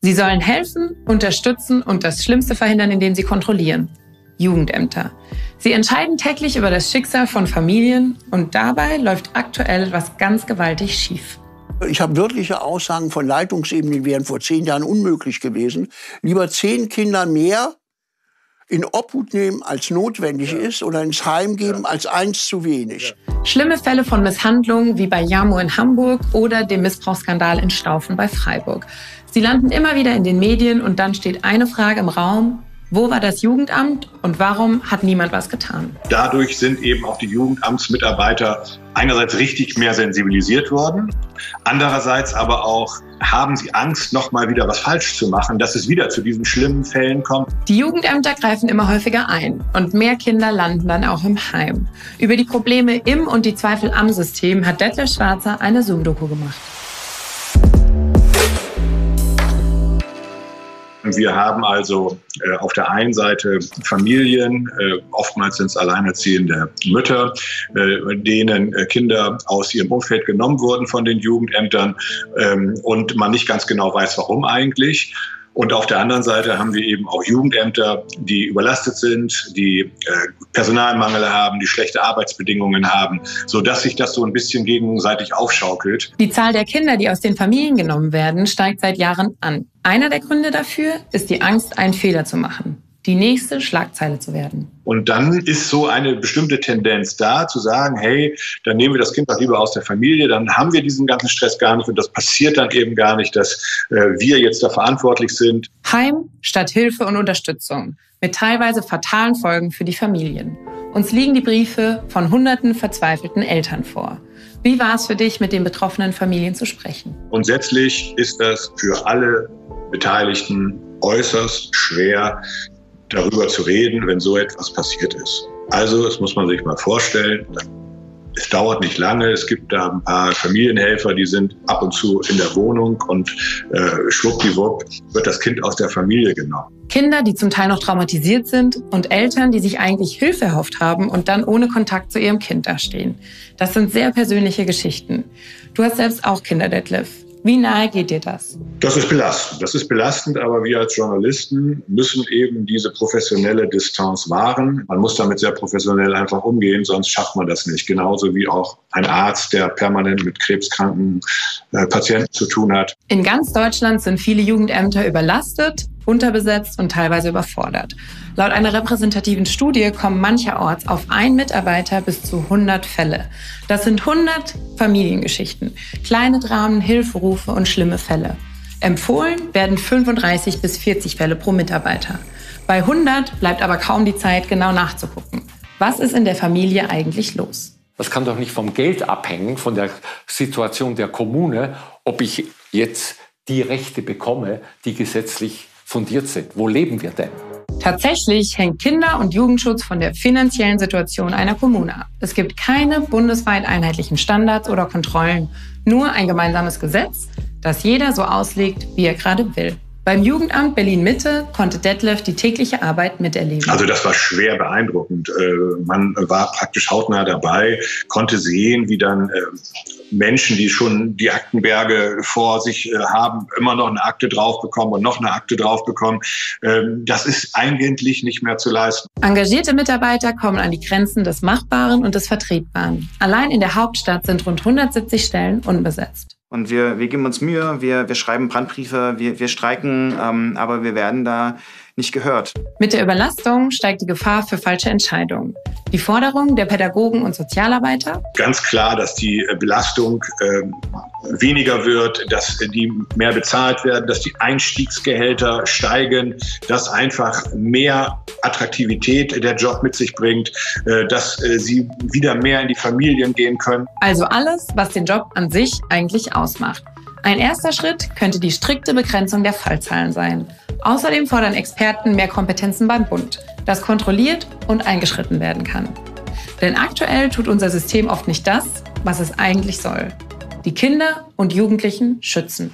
Sie sollen helfen, unterstützen und das Schlimmste verhindern, indem sie kontrollieren. Jugendämter. Sie entscheiden täglich über das Schicksal von Familien und dabei läuft aktuell etwas ganz gewaltig schief. Ich habe wirkliche Aussagen von Leitungsebenen, die wären vor 10 Jahren unmöglich gewesen. Lieber 10 Kinder mehr in Obhut nehmen, als notwendig ist, oder ins Heim geben, als 1 zu wenig. Schlimme Fälle von Misshandlungen wie bei Jamo in Hamburg oder dem Missbrauchsskandal in Staufen bei Freiburg. Sie landen immer wieder in den Medien und dann steht eine Frage im Raum: Wo war das Jugendamt und warum hat niemand was getan? Dadurch sind eben auch die Jugendamtsmitarbeiter einerseits richtig mehr sensibilisiert worden, andererseits aber auch haben sie Angst, noch mal wieder was falsch zu machen, dass es wieder zu diesen schlimmen Fällen kommt. Die Jugendämter greifen immer häufiger ein und mehr Kinder landen dann auch im Heim. Über die Probleme im und die Zweifel am System hat Detlef Schwarzer eine Zoom-Doku gemacht. Wir haben also auf der einen Seite Familien, oftmals sind es alleinerziehende Mütter, denen Kinder aus ihrem Umfeld genommen wurden von den Jugendämtern und man nicht ganz genau weiß, warum eigentlich. Und auf der anderen Seite haben wir eben auch Jugendämter, die überlastet sind, die Personalmangel haben, die schlechte Arbeitsbedingungen haben, sodass sich das so ein bisschen gegenseitig aufschaukelt. Die Zahl der Kinder, die aus den Familien genommen werden, steigt seit Jahren an. Einer der Gründe dafür ist die Angst, einen Fehler zu machen, die nächste Schlagzeile zu werden. Und dann ist so eine bestimmte Tendenz da, zu sagen, hey, dann nehmen wir das Kind doch lieber aus der Familie, dann haben wir diesen ganzen Stress gar nicht und das passiert dann eben gar nicht, dass wir jetzt da verantwortlich sind. Heim statt Hilfe und Unterstützung, mit teilweise fatalen Folgen für die Familien. Uns liegen die Briefe von hunderten verzweifelten Eltern vor. Wie war es für dich, mit den betroffenen Familien zu sprechen? Grundsätzlich ist das für alle Beteiligten äußerst schwer, darüber zu reden, wenn so etwas passiert ist. Also, das muss man sich mal vorstellen. Es dauert nicht lange. Es gibt da ein paar Familienhelfer, die sind ab und zu in der Wohnung und schwuppdiwupp wird das Kind aus der Familie genommen. Kinder, die zum Teil noch traumatisiert sind und Eltern, die sich eigentlich Hilfe erhofft haben und dann ohne Kontakt zu ihrem Kind dastehen. Das sind sehr persönliche Geschichten. Du hast selbst auch Kinder, Detlef. Wie nahe geht dir das? Das ist belastend. Das ist belastend, aber wir als Journalisten müssen eben diese professionelle Distanz wahren. Man muss damit sehr professionell einfach umgehen, sonst schafft man das nicht. Genauso wie auch ein Arzt, der permanent mit krebskranken Patienten zu tun hat. In ganz Deutschland sind viele Jugendämter überlastet, unterbesetzt und teilweise überfordert. Laut einer repräsentativen Studie kommen mancherorts auf einen Mitarbeiter bis zu 100 Fälle. Das sind 100 Familiengeschichten, kleine Dramen, Hilferufe und schlimme Fälle. Empfohlen werden 35 bis 40 Fälle pro Mitarbeiter. Bei 100 bleibt aber kaum die Zeit, genau nachzugucken. Was ist in der Familie eigentlich los? Das kann doch nicht vom Geld abhängen, von der Situation der Kommune, ob ich jetzt die Rechte bekomme, die gesetzlich fundiert sind. Wo leben wir denn? Tatsächlich hängt Kinder- und Jugendschutz von der finanziellen Situation einer Kommune ab. Es gibt keine bundesweit einheitlichen Standards oder Kontrollen, nur ein gemeinsames Gesetz, das jeder so auslegt, wie er gerade will. Beim Jugendamt Berlin-Mitte konnte Detlef die tägliche Arbeit miterleben. Also das war schwer beeindruckend. Man war praktisch hautnah dabei, konnte sehen, wie dann Menschen, die schon die Aktenberge vor sich haben, immer noch eine Akte drauf bekommen und noch eine Akte drauf bekommen. Das ist eigentlich nicht mehr zu leisten. Engagierte Mitarbeiter kommen an die Grenzen des Machbaren und des Vertretbaren. Allein in der Hauptstadt sind rund 170 Stellen unbesetzt. Und wir geben uns Mühe, wir schreiben Brandbriefe, wir streiken, aber wir werden da nicht gehört. Mit der Überlastung steigt die Gefahr für falsche Entscheidungen. Die Forderung der Pädagogen und Sozialarbeiter? Ganz klar, dass die Belastung weniger wird, dass die mehr bezahlt werden, dass die Einstiegsgehälter steigen, dass einfach mehr Attraktivität der Job mit sich bringt, dass sie wieder mehr in die Familien gehen können. Also alles, was den Job an sich eigentlich ausmacht. Ein erster Schritt könnte die strikte Begrenzung der Fallzahlen sein. Außerdem fordern Experten mehr Kompetenzen beim Bund, das kontrolliert und eingeschritten werden kann. Denn aktuell tut unser System oft nicht das, was es eigentlich soll: die Kinder und Jugendlichen schützen.